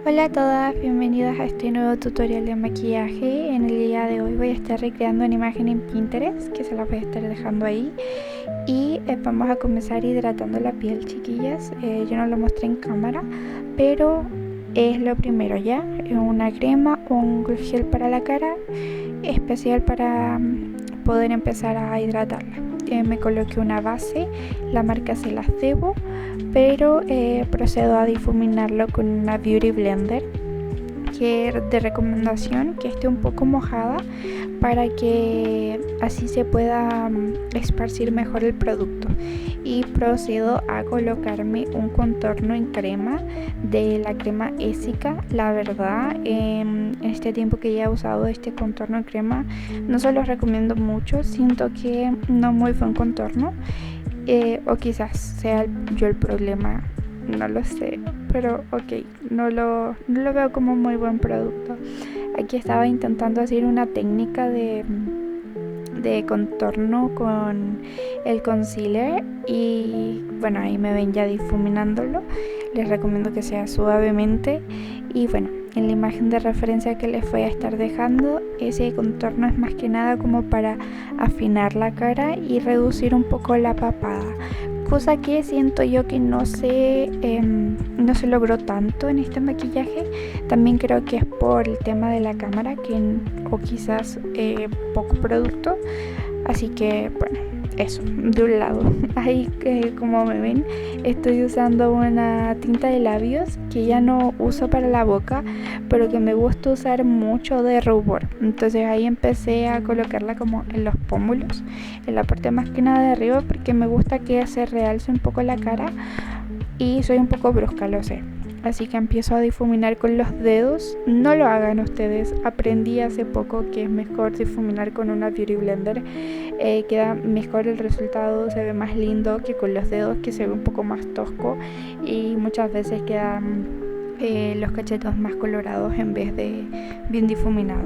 Hola a todas, bienvenidas a este nuevo tutorial de maquillaje. En el día de hoy voy a estar recreando una imagen en Pinterest que se la voy a estar dejando ahí. Y vamos a comenzar hidratando la piel, chiquillas. Yo no lo mostré en cámara, pero es lo primero ya. Una crema o un gel para la cara especial para poder empezar a hidratarla. Me coloqué una base, la marca se las debo, pero procedo a difuminarlo con una Beauty Blender que es de recomendación que esté un poco mojada para que así se pueda esparcir mejor el producto. Y procedo a colocarme un contorno en crema de la crema Essica. La verdad, en este tiempo que ya he usado este contorno en crema, no se los recomiendo mucho. Siento que no muy buen contorno, o quizás sea yo el problema, no lo sé, pero ok, no lo veo como muy buen producto. Aquí estaba intentando hacer una técnica de contorno con el concealer y bueno, ahí me ven ya difuminándolo. Les recomiendo que sea suavemente. Y bueno, en la imagen de referencia que les voy a estar dejando, ese contorno es más que nada como para afinar la cara y reducir un poco la papada, cosa que siento yo que no se logró tanto en este maquillaje. También creo que es por el tema de la cámara o quizás poco producto, así que bueno, eso de un lado. Ahí como me ven, estoy usando una tinta de labios que ya no uso para la boca, pero que me gusta usar mucho, de rubor. Entonces ahí empecé a colocarla como en los pómulos, en la parte más que nada de arriba, porque me gusta que se realce un poco la cara y soy un poco brusca, lo sé. Así que empiezo a difuminar con los dedos. No lo hagan ustedes. Aprendí hace poco que es mejor difuminar con una Beauty Blender. Queda mejor el resultado, se ve más lindo que con los dedos, que se ve un poco más tosco y muchas veces quedan los cachetos más colorados en vez de bien difuminado.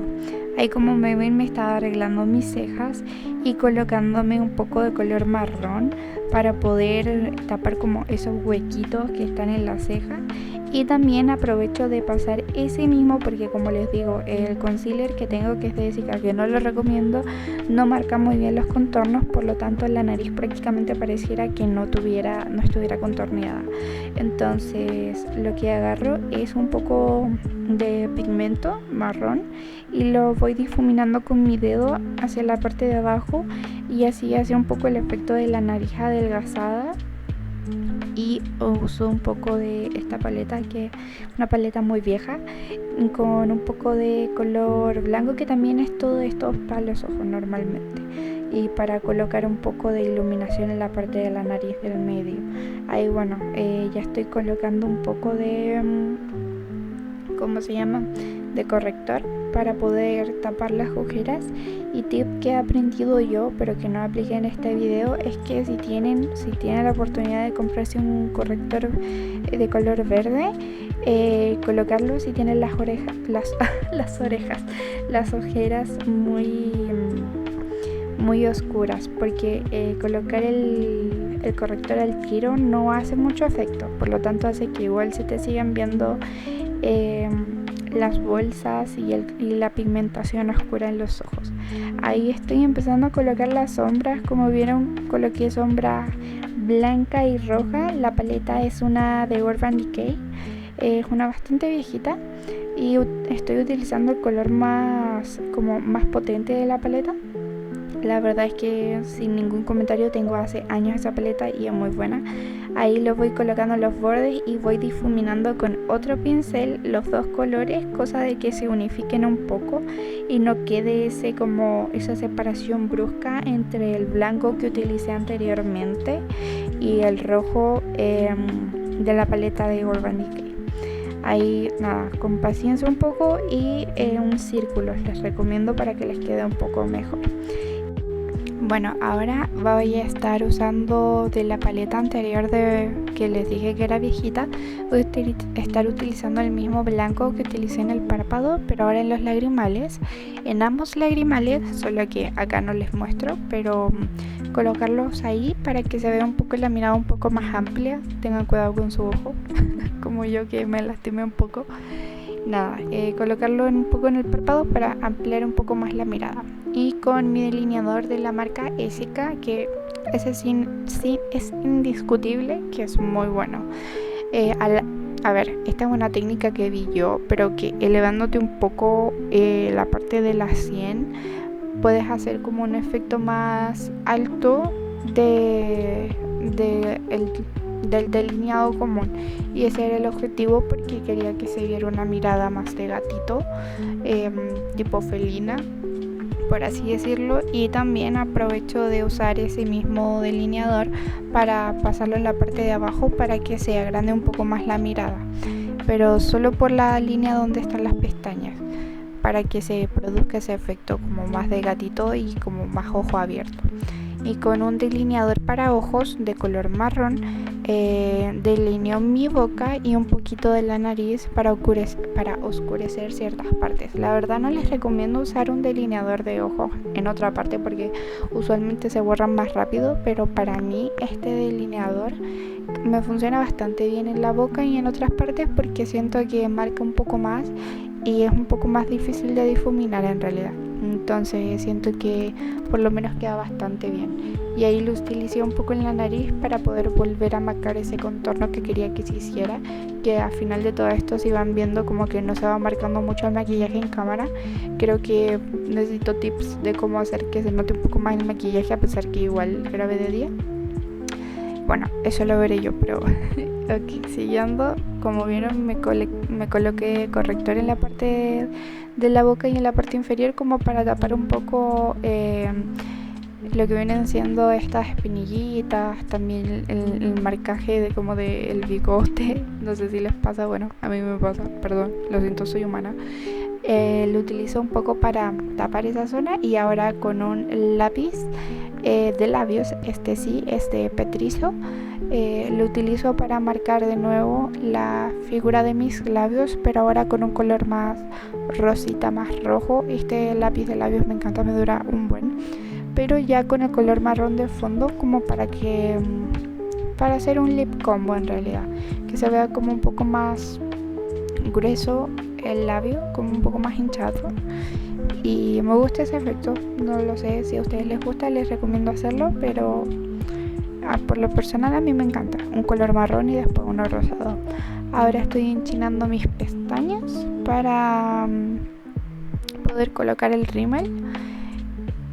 Ahí como me ven, me estaba arreglando mis cejas y colocándome un poco de color marrón para poder tapar como esos huequitos que están en la ceja. Y también aprovecho de pasar ese mismo, porque como les digo, el concealer que tengo, que es de Essica, que no lo recomiendo, no marca muy bien los contornos, por lo tanto la nariz prácticamente pareciera que no estuviera contorneada. Entonces lo que agarro es un poco de pigmento marrón y lo voy difuminando con mi dedo hacia la parte de abajo, y así hace un poco el efecto de la nariz adelgazada. Y uso un poco de esta paleta, que es una paleta muy vieja, con un poco de color blanco, que también es todo esto para los ojos normalmente, y para colocar un poco de iluminación en la parte de la nariz del medio. Ahí bueno, ya estoy colocando un poco de ¿cómo se llama? De corrector para poder tapar las ojeras. Y tip que he aprendido yo, pero que no apliqué en este video, es que si tienen la oportunidad de comprarse un corrector de color verde, colocarlo si tienen las ojeras muy oscuras, porque colocar el corrector al tiro no hace mucho efecto, por lo tanto hace que igual se te sigan viendo las bolsas y la pigmentación oscura en los ojos. Ahí estoy empezando a colocar las sombras. Como vieron, coloqué sombra blanca y roja. La paleta es una de Urban Decay, es una bastante viejita, y estoy utilizando el color más potente de la paleta. La verdad es que sin ningún comentario, tengo hace años esa paleta y es muy buena. Ahí lo voy colocando en los bordes y voy difuminando con otro pincel los dos colores, cosa de que se unifiquen un poco y no quede esa separación brusca entre el blanco que utilicé anteriormente y el rojo de la paleta de Urban Decay. Ahí nada, con paciencia un poco y un círculo les recomiendo para que les quede un poco mejor. Bueno, ahora voy a estar usando de la paleta anterior que les dije que era viejita. Voy a estar utilizando el mismo blanco que utilicé en el párpado, pero ahora en los lagrimales, en ambos lagrimales, solo que acá no les muestro, pero colocarlos ahí para que se vea un poco la mirada un poco más amplia. Tengan cuidado con su ojo. como yo que me lastimé un poco. Nada, colocarlo un poco en el párpado para ampliar un poco más la mirada. Y con mi delineador de la marca Essica, que ese sí es indiscutible que es muy bueno. A ver, esta es una técnica que vi yo, pero que elevándote un poco la parte de la sien, puedes hacer como un efecto más alto del delineado común, y ese era el objetivo porque quería que se viera una mirada más de gatito, tipo felina, por así decirlo. Y también aprovecho de usar ese mismo delineador para pasarlo en la parte de abajo para que se agrande un poco más la mirada, pero solo por la línea donde están las pestañas, para que se produzca ese efecto como más de gatito y como más ojo abierto. Y con un delineador para ojos de color marrón delineo mi boca y un poquito de la nariz para oscurecer ciertas partes. La verdad no les recomiendo usar un delineador de ojos en otra parte porque usualmente se borran más rápido, pero para mí este delineador me funciona bastante bien en la boca y en otras partes porque siento que marca un poco más y es un poco más difícil de difuminar en realidad. Entonces siento que por lo menos queda bastante bien. Y ahí lo utilicé un poco en la nariz para poder volver a marcar ese contorno que quería que se hiciera, que al final de todo esto, si van viendo como que no se va marcando mucho el maquillaje en cámara, creo que necesito tips de cómo hacer que se note un poco más el maquillaje a pesar que igual grabé de día. Bueno, eso lo veré yo, pero ok, siguiendo, como vieron me coloqué corrector en la parte de la boca y en la parte inferior como para tapar un poco lo que vienen siendo estas espinillitas, también el marcaje de como del bigote. No sé si les pasa, bueno, a mí me pasa, perdón, lo siento, soy humana. Lo utilizo un poco para tapar esa zona y ahora con un lápiz de labios, este sí, este petrizo, lo utilizo para marcar de nuevo la figura de mis labios, pero ahora con un color más rosita, más rojo. Este lápiz de labios me encanta, me dura un buen, pero ya con el color marrón de fondo como para hacer un lip combo en realidad, que se vea como un poco más grueso el labio, como un poco más hinchado, y me gusta ese efecto. No lo sé si a ustedes les gusta, les recomiendo hacerlo, pero por lo personal a mí me encanta. Un color marrón y después uno rosado. Ahora estoy enchinando mis pestañas para poder colocar el rímel,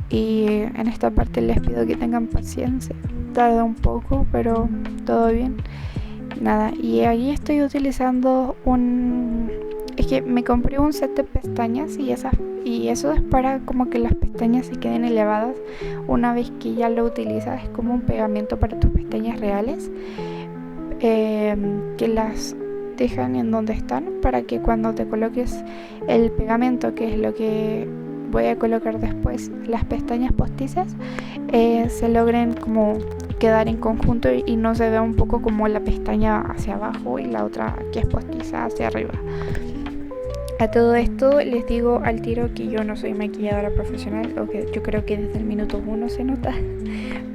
y en esta parte les pido que tengan paciencia, tarda un poco pero todo bien. Nada, y ahí estoy utilizando es que me compré un set de pestañas y eso es para como que las pestañas se queden elevadas una vez que ya lo utilizas. Es como un pegamento para tus pestañas reales, que las dejan en donde están para que cuando te coloques el pegamento, que es lo que voy a colocar después, las pestañas postizas, se logren como quedar en conjunto y no se vea un poco como la pestaña hacia abajo y la otra que es postiza hacia arriba. A todo esto les digo al tiro que yo no soy maquilladora profesional, o que yo creo que desde el minuto 1 se nota,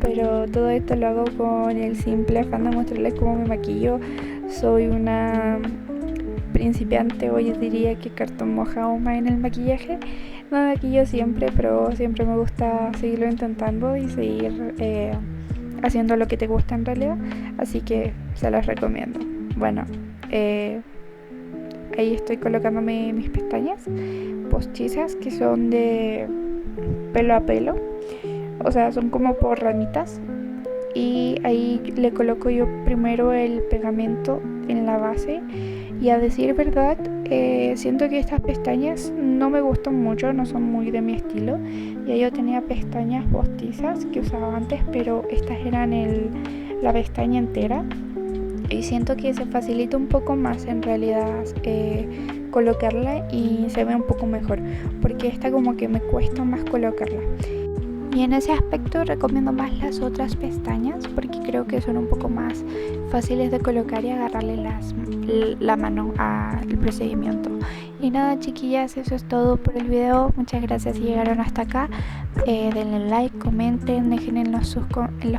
pero todo esto lo hago con el simple afán de mostrarles cómo me maquillo. Soy una principiante, hoy diría que cartón mojado más en el maquillaje. No me maquillo siempre, pero siempre me gusta seguirlo intentando y seguir haciendo lo que te gusta en realidad, así que se los recomiendo. Bueno, ahí estoy colocándome mis pestañas postizas, que son de pelo a pelo, o sea, son como por ramitas, y ahí le coloco yo primero el pegamento en la base. Y a decir verdad, siento que estas pestañas no me gustan mucho, no son muy de mi estilo. Ya yo tenía pestañas postizas que usaba antes, pero estas eran la pestaña entera, y siento que se facilita un poco más en realidad colocarla y se ve un poco mejor, porque esta como que me cuesta más colocarla. Y en ese aspecto recomiendo más las otras pestañas porque creo que son un poco más fáciles de colocar y agarrarle la mano al procedimiento. Y nada, chiquillas, eso es todo por el video. Muchas gracias si llegaron hasta acá. Denle like, comenten, dejen en los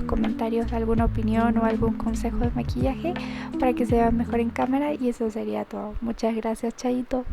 comentarios alguna opinión o algún consejo de maquillaje para que se vea mejor en cámara. Y eso sería todo. Muchas gracias, chaito.